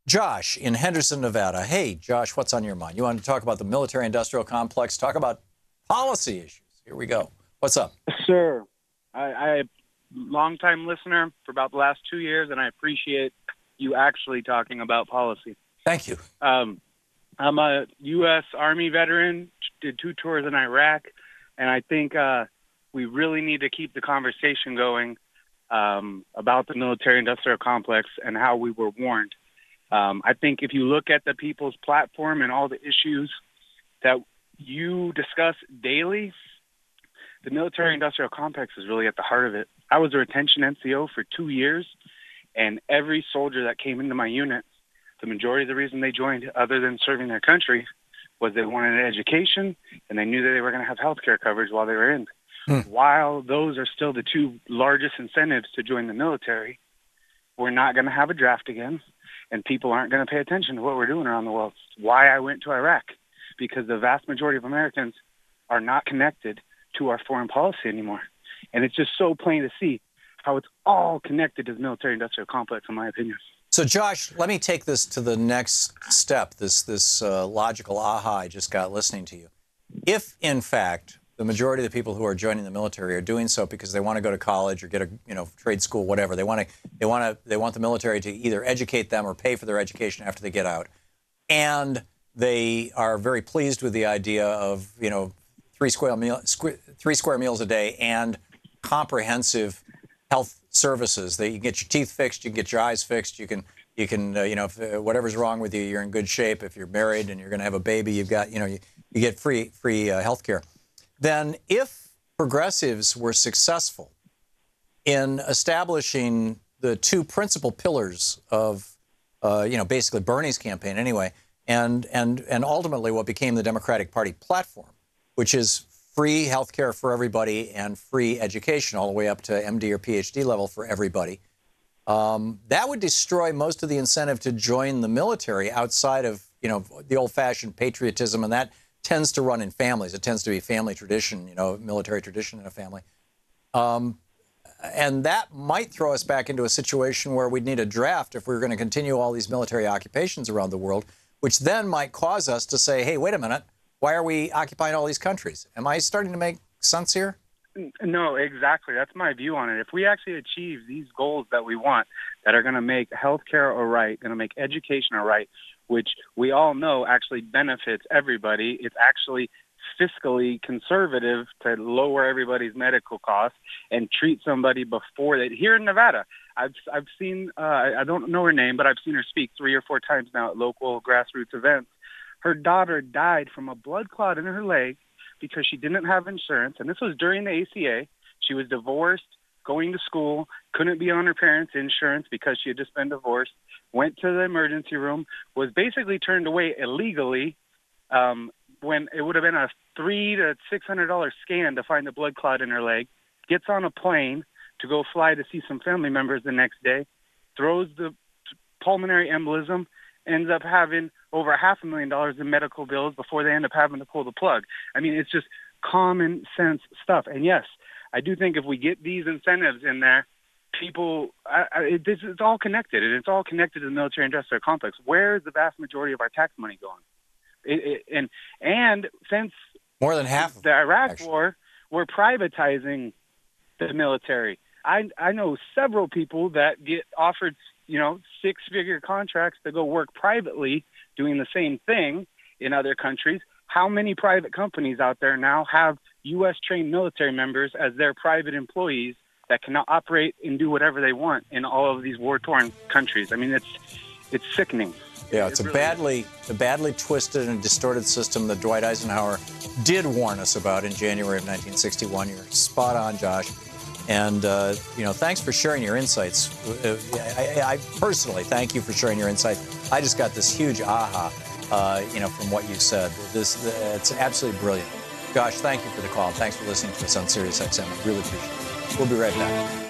Josh in Henderson, Nevada. Hey, Josh, what's on your mind? You want to talk about the military-industrial complex, talk about policy issues. Here we go. What's up? Sir, I long-time listener for about the last 2 years, and I appreciate you actually talking about policy. Thank you. I'm a U.S. Army veteran, did 2 tours in Iraq, and I think we really need to keep the conversation going about the military-industrial complex and how we were warned. I think if you look at the People's Platform and all the issues that you discuss daily, the military-industrial complex is really at the heart of it. I was a retention NCO for 2 years, and every soldier that came into my unit, the majority of the reason they joined, other than serving their country, was they wanted an education, and they knew that they were going to have health care coverage while they were in. While those are still the 2 largest incentives to join the military, we're not going to have a draft again, and people aren't going to pay attention to what we're doing around the world. It's why I went to Iraq, because the vast majority of Americans are not connected to our foreign policy anymore. And it's just so plain to see how it's all connected to the military-industrial complex, in my opinion. So, Josh, let me take this to the next step, this logical aha I just got listening to you. If, in fact, the majority of the people who are joining the military are doing so because they want to go to college or get a trade school, whatever, they want the military to either educate them or pay for their education after they get out, and they are very pleased with the idea of 3 square meals a day and comprehensive health services. That you can get your teeth fixed, you can get your eyes fixed, you can if whatever's wrong with you, you're in good shape. If you're married and you're going to have a baby, you've got you get free health care. Then if progressives were successful in establishing the 2 principal pillars of basically Bernie's campaign anyway, and ultimately what became the Democratic Party platform, which is free health care for everybody and free education all the way up to MD or PhD level for everybody, that would destroy most of the incentive to join the military outside of the old-fashioned patriotism, and that tends to run in families. It tends to be family tradition, military tradition in a family. And that might throw us back into a situation where we'd need a draft if we were going to continue all these military occupations around the world, which then might cause us to say, hey, wait a minute, why are we occupying all these countries? Am I starting to make sense here? No, exactly. That's my view on it. If we actually achieve these goals that we want, that are going to make healthcare a right, going to make education a right, which we all know actually benefits everybody, it's actually fiscally conservative to lower everybody's medical costs and treat somebody before they. Here in Nevada, I've seen, I don't know her name, but I've seen her speak 3 or 4 times now at local grassroots events. Her daughter died from a blood clot in her leg because she didn't have insurance, and this was during the ACA. She was divorced, going to school, couldn't be on her parents' insurance because she had just been divorced, went to the emergency room, was basically turned away illegally when it would have been a $300 to $600 scan to find a blood clot in her leg, gets on a plane to go fly to see some family members the next day, throws the pulmonary embolism, ends up having over $500,000 in medical bills before they end up having to pull the plug. I mean, it's just common sense stuff. And yes, I do think if we get these incentives in there, people, it's all connected, and it's all connected to the military-industrial complex. Where is the vast majority of our tax money going? And since more than half of the Iraq War, we're privatizing the military. I know several people that get offered 6-figure contracts to go work privately doing the same thing in other countries. How many private companies out there now have U.S. trained military members as their private employees that can now operate and do whatever they want in all of these war-torn countries? I mean, it's sickening. Yeah, it's a badly twisted and distorted system that Dwight Eisenhower did warn us about in January of 1961. You're spot on, Josh. And, thanks for sharing your insights. I personally thank you for sharing your insights. I just got this huge aha, from what you said. It's absolutely brilliant. Josh, thank you for the call. Thanks for listening to us on Sirius XM. I really appreciate it. We'll be right back.